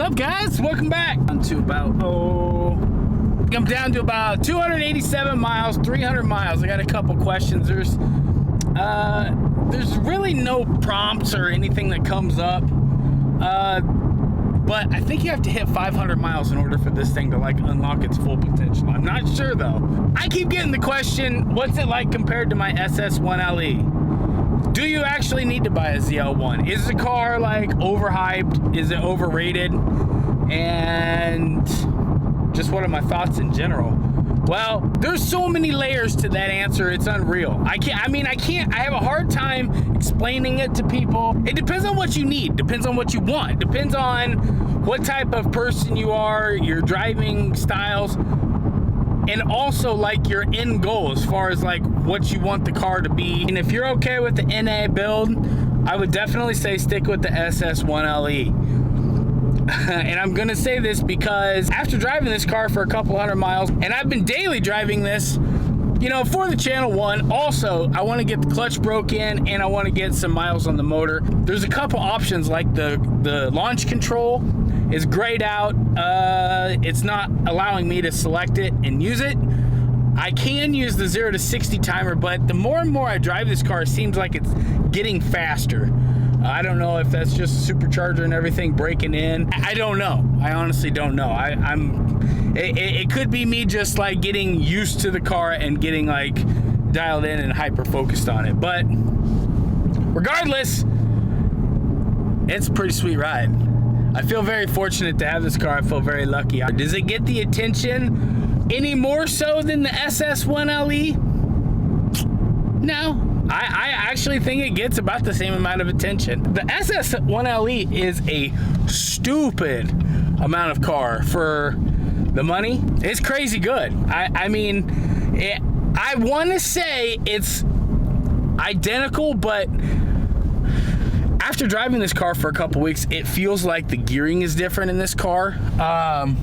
up, guys? Welcome back. I'm down to about 287 miles, 300 miles. I got a couple questions. There's really no prompts or anything that comes up. But I think you have to hit 500 miles in order for this thing to like unlock its full potential. I'm not sure though. I keep getting the question, what's it like compared to my SS1 LE? Do you actually need to buy a ZL1? Is the car like overhyped? Is it overrated? And just what are my thoughts in general? Well, there's so many layers to that answer, it's unreal. I have a hard time explaining it to people. It depends on what you need, depends on what you want, depends on what type of person you are, your driving styles, and also like your end goal as far as like what you want the car to be. And if you're okay with the NA build, I would definitely say stick with the SS1 LE. And I'm gonna say this because after driving this car for a couple hundred miles, and I've been daily driving this, you know, for the channel one. Also, I want to get the clutch broken and I want to get some miles on the motor. There's a couple options, like the launch control is grayed out. It's not allowing me to select it and use it. I can use the 0 to 60 timer, but the more and more I drive this car, it seems like it's getting faster. I don't know if that's just a supercharger and everything breaking in. I don't know. I honestly don't know. It could be me just like getting used to the car and getting like dialed in and hyper focused on it. But regardless, it's a pretty sweet ride. I feel very fortunate to have this car. I feel very lucky. Does it get the attention any more so than the SS1 LE? No. I actually think it gets about the same amount of attention. The SS1 LE is a stupid amount of car for the money. It's crazy good. I want to say it's identical, but after driving this car for a couple weeks, it feels like the gearing is different in this car. 100%.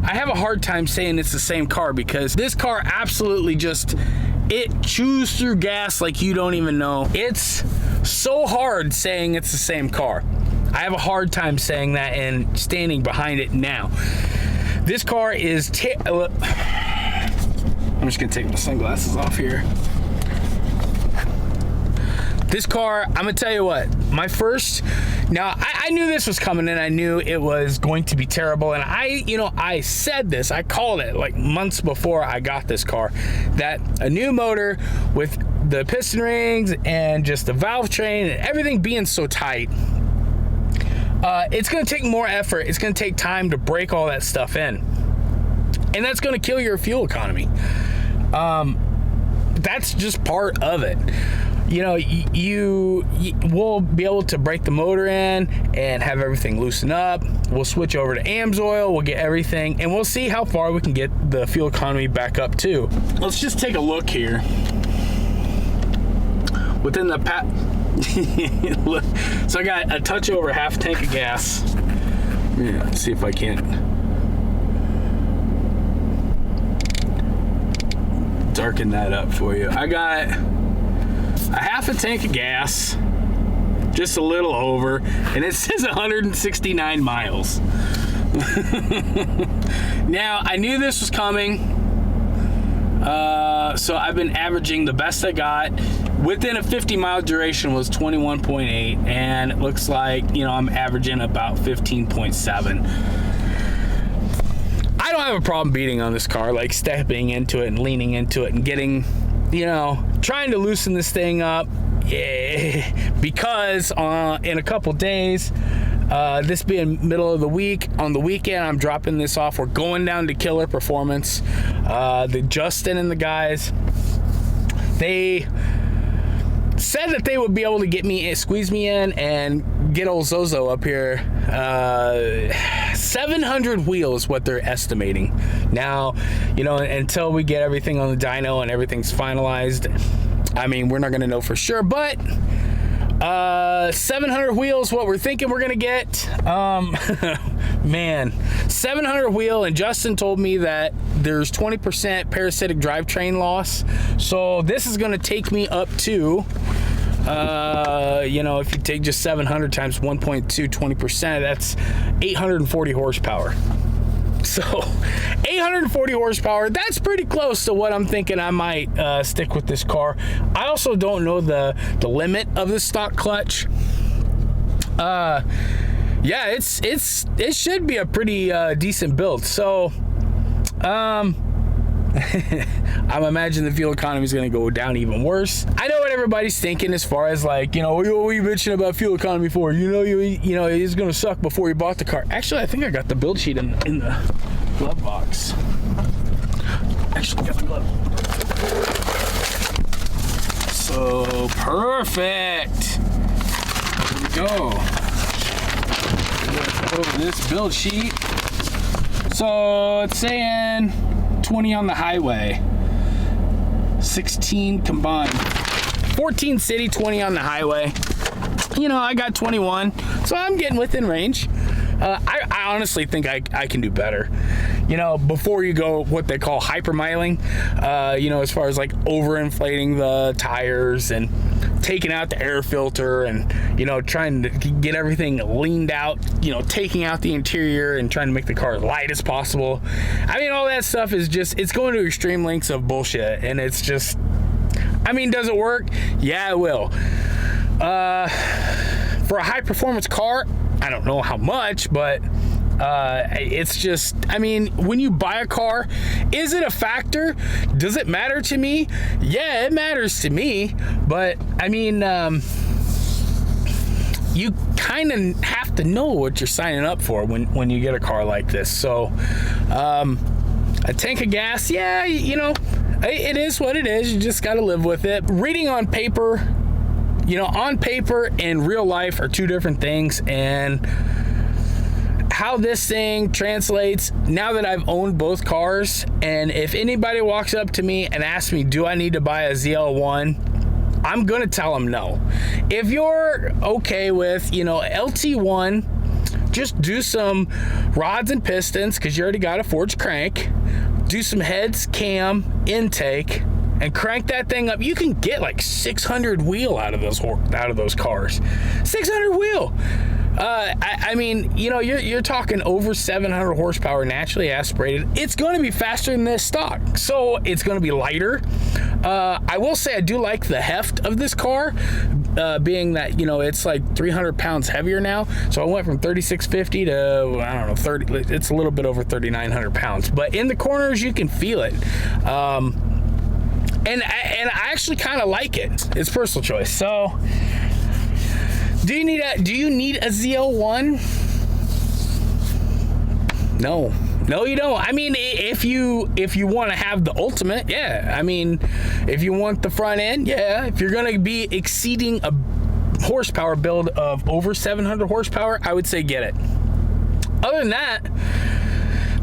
I have a hard time saying it's the same car because this car absolutely it chews through gas like you don't even know. It's so hard saying it's the same car. I have a hard time saying that and standing behind it now. This car is, I'm just gonna take my sunglasses off here. This car, I'm gonna tell you what, now I knew this was coming and I knew it was going to be terrible. And I said this, I called it like months before I got this car, that a new motor with the piston rings and just the valve train and everything being so tight, it's gonna take more effort. It's gonna take time to break all that stuff in. And that's gonna kill your fuel economy. That's just part of it. You know, you will be able to break the motor in and have everything loosen up. We'll switch over to AMSOIL, we'll get everything, and we'll see how far we can get the fuel economy back up too. Let's just take a look here. Within the so I got a touch over half tank of gas. Yeah, let's see if I can't darken that up for you. I got a half a tank of gas, just a little over, and it says 169 miles. Now, I knew this was coming, so I've been averaging the best I got. Within a 50-mile duration was 21.8, and it looks like, you know, I'm averaging about 15.7. I don't have a problem beating on this car, like stepping into it and leaning into it and getting, you know, trying to loosen this thing up, because in a couple days, this being middle of the week, on the weekend, I'm dropping this off. We're going down to Killer Performance. The Justin and the guys, they said that they would be able to get me, squeeze me in and get old Zozo up here. 700 wheels, what they're estimating. Now, you know, until we get everything on the dyno and everything's finalized, I mean, we're not going to know for sure, but 700 wheels, what we're thinking we're going to get. Man, 700 wheel, and Justin told me that there's 20% parasitic drivetrain loss. So this is going to take me up to You know, if you take just 700 times 1.2, 20%, that's 840 horsepower. So 840 horsepower, that's pretty close to what I'm thinking I might stick with this car. I also don't know the limit of the stock clutch. Yeah, it should be a pretty decent build. So I'm imagining the fuel economy is going to go down even worse. I know what everybody's thinking as far as like, you know, what are you bitching about fuel economy for? You know, it's going to suck before you bought the car. Actually, I think I got the build sheet in the glove box. Actually, got the glove. So perfect. There we go. Let's go over this build sheet. So it's saying 20 on the highway, 16 combined, 14 city, 20 on the highway. You know, I got 21, so I'm getting within range. I honestly think I can do better. You know, before you go what they call hypermiling, you know, as far as like overinflating the tires and taking out the air filter and, you know, trying to get everything leaned out, you know, taking out the interior and trying to make the car as light as possible. I mean, all that stuff is just, it's going to extreme lengths of bullshit. And it's just, I mean, does it work? Yeah, it will. For a high performance car, I don't know how much, but it's just, I mean, when you buy a car, is it a factor? Does it matter to me? Yeah, it matters to me, but I mean, you kind of have to know what you're signing up for when you get a car like this. So a tank of gas, yeah, you know, it is what it is. You just got to live with it. Reading on paper, you know, on paper and real life are two different things, and how this thing translates now that I've owned both cars, and if anybody walks up to me and asks me, do I need to buy a ZL1? I'm gonna tell them no. If you're okay with, you know, LT1, just do some rods and pistons because you already got a forged crank, do some heads, cam, intake, and crank that thing up. You can get like 600 wheel out of those cars. 600 wheel. I mean, you know, you're talking over 700 horsepower naturally aspirated. It's going to be faster than this stock, so it's going to be lighter. I will say I do like the heft of this car, being that, you know, it's like 300 pounds heavier now. So I went from 3650 to, I don't know, 30. It's a little bit over 3,900 pounds. But in the corners, you can feel it. And I actually kind of like it. It's personal choice. So, do you need a ZL1? No, you don't. I mean, if you want to have the ultimate, yeah. I mean, if you want the front end, yeah. If you're gonna be exceeding a horsepower build of over 700 horsepower, I would say get it. Other than that,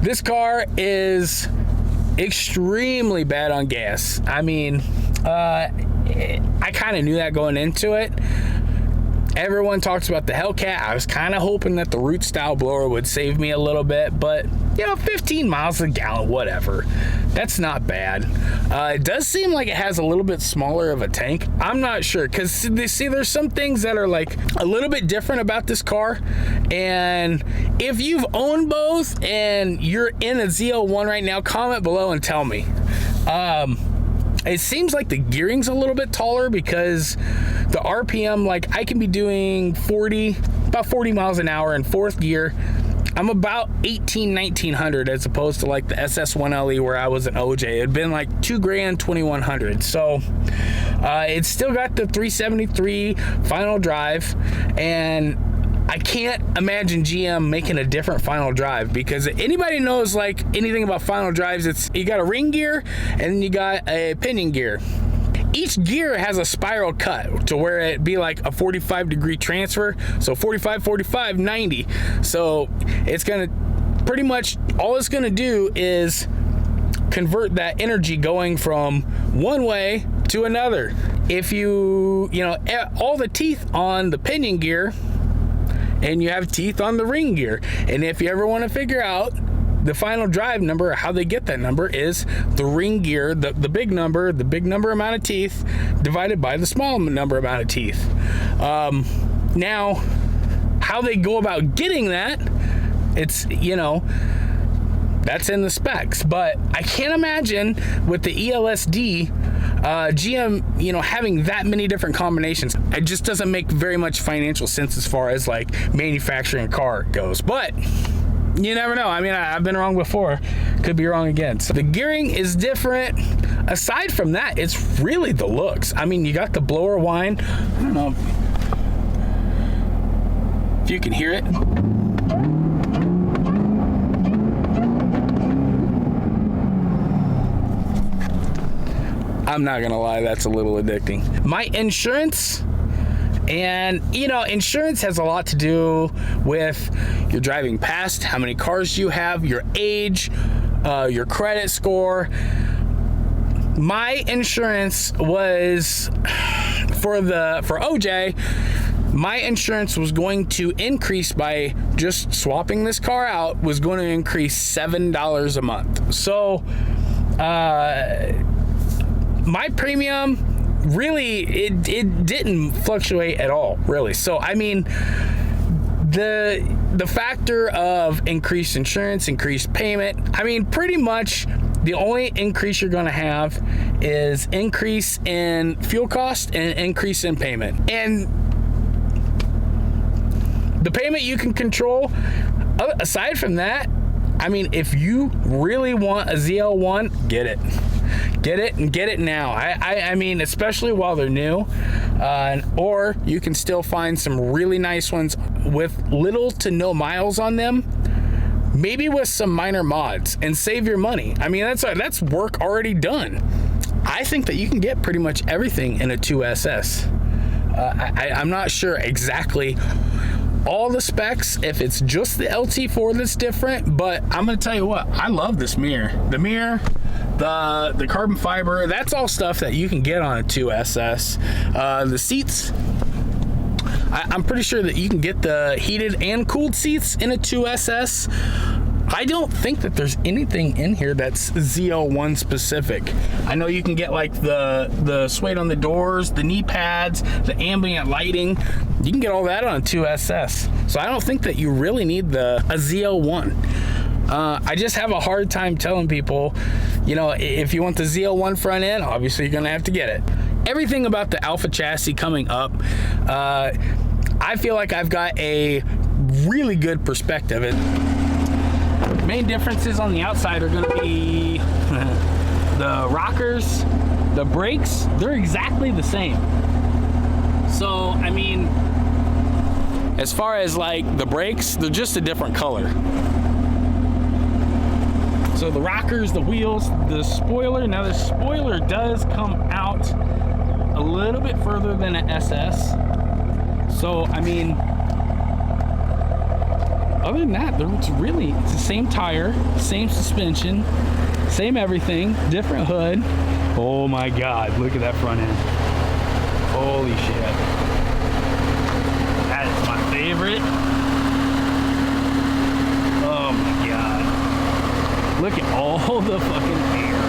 this car is extremely bad on gas. I mean, I kind of knew that going into it. Everyone talks about the Hellcat. I was kind of hoping that the root style blower would save me a little bit, but you know, 15 miles a gallon, whatever. That's not bad. It does seem like it has a little bit smaller of a tank. I'm not sure, because see, there's some things that are like a little bit different about this car, and if you've owned both and you're in a ZL1 right now, comment below and tell me. It seems like the gearing's a little bit taller because the RPM, like I can be doing about 40 miles an hour in fourth gear. I'm about 1900 as opposed to like the SS1 LE where I was an OJ. It'd been like $2,000, 2,100. So it's still got the 373 final drive, and I can't imagine GM making a different final drive, because anybody knows like anything about final drives, it's you got a ring gear and then you got a pinion gear. Each gear has a spiral cut to where it be like a 45-degree transfer. So 45, 45, 90. So it's gonna pretty much, all it's gonna do is convert that energy going from one way to another. If you know, all the teeth on the pinion gear, and you have teeth on the ring gear. And if you ever want to figure out the final drive number, how they get that number, is the ring gear, the big number amount of teeth divided by the small number amount of teeth. Now, how they go about getting that, it's, you know, that's in the specs. But I can't imagine with the ELSD, GM, you know, having that many different combinations. It just doesn't make very much financial sense as far as like manufacturing a car goes. But you never know. I mean, I've been wrong before. Could be wrong again. So the gearing is different. Aside from that, it's really the looks. I mean, you got the blower whine. I don't know if you can hear it. I'm not gonna lie, that's a little addicting. My insurance, and you know, insurance has a lot to do with your driving past, how many cars you have, your age, your credit score. My insurance was for OJ, my insurance was going to increase by just swapping this car out, was going to increase $7 a month. So my premium really, it didn't fluctuate at all, really. So I mean, the factor of increased insurance, increased payment, I mean, pretty much the only increase you're going to have is increase in fuel cost and increase in payment. And the payment you can control. Aside from that, I mean, if you really want a ZL1, get it and get it now. I mean, especially while they're new, or you can still find some really nice ones with little to no miles on them, maybe with some minor mods, and save your money. I mean, that's work already done. I think that you can get pretty much everything in a 2SS. I'm not sure exactly all the specs, if it's just the LT4 that's different, but I'm gonna tell you what, I love this mirror. The mirror, the carbon fiber, that's all stuff that you can get on a 2SS. The seats, I'm pretty sure that you can get the heated and cooled seats in a 2SS. I don't think that there's anything in here that's ZL1 specific. I know you can get like the suede on the doors, the knee pads, the ambient lighting. You can get all that on a 2SS. So I don't think that you really need a ZL1. I just have a hard time telling people, you know, if you want the ZL1 front end, obviously you're gonna have to get it. Everything about the Alpha chassis coming up, I feel like I've got a really good perspective. Main differences on the outside are going to be the rockers, the brakes, they're exactly the same. So, I mean, as far as like the brakes, they're just a different color. So the rockers, the wheels, the spoiler, now the spoiler does come out a little bit further than an SS. So, I mean, other than that, it's the same tire, same suspension, same everything, different hood. Oh my God, look at that front end. Holy shit. That is my favorite. Oh my God. Look at all the fucking air.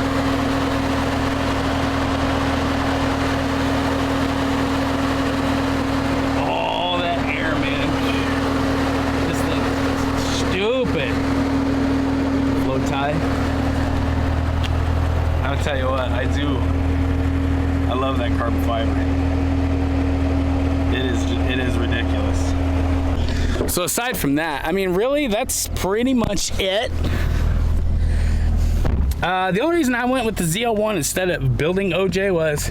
All that air, man. This thing is stupid. Flow tie. I'll tell you what, I love that carbon fiber. It is ridiculous. So aside from that, I mean, really, that's pretty much it. The only reason I went with the ZL1 instead of building OJ was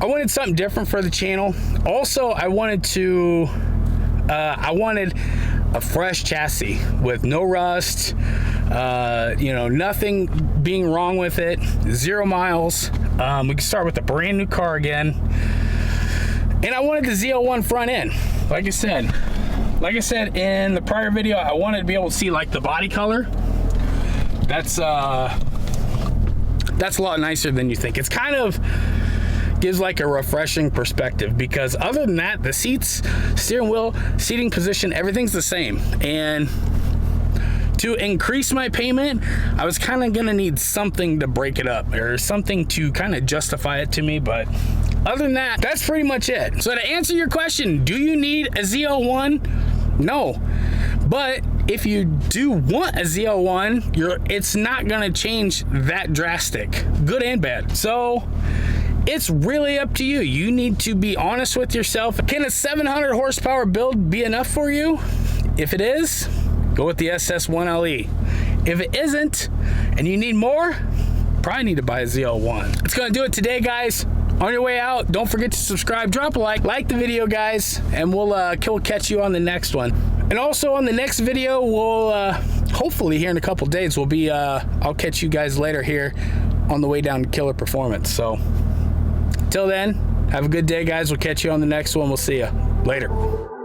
I wanted something different for the channel. Also, I wanted a fresh chassis with no rust, you know, nothing being wrong with it, 0 miles. We can start with a brand new car again. And I wanted the ZL1 front end. Like I said in the prior video, I wanted to be able to see like the body color. That's a lot nicer than you think. It's kind of gives like a refreshing perspective, because other than that, the seats, steering wheel, seating position, everything's the same. And to increase my payment, I was kind of gonna need something to break it up or something to kind of justify it to me, but other than that, that's pretty much it. So to answer your question, do you need a ZL1? No. But if you do want a ZL1, it's not gonna change that drastic, good and bad. So it's really up to you. You need to be honest with yourself. Can a 700 horsepower build be enough for you? If it is, go with the ZL1 I. If it isn't, and you need more, probably need to buy a ZL1. It's gonna do it today, guys. On your way out, don't forget to subscribe, drop a like the video, guys, and we'll catch you on the next one. And also on the next video, we'll hopefully here in a couple days, we'll be I'll catch you guys later here on the way down to Killer Performance. So till then, have a good day, guys. We'll catch you on the next one. We'll see you later.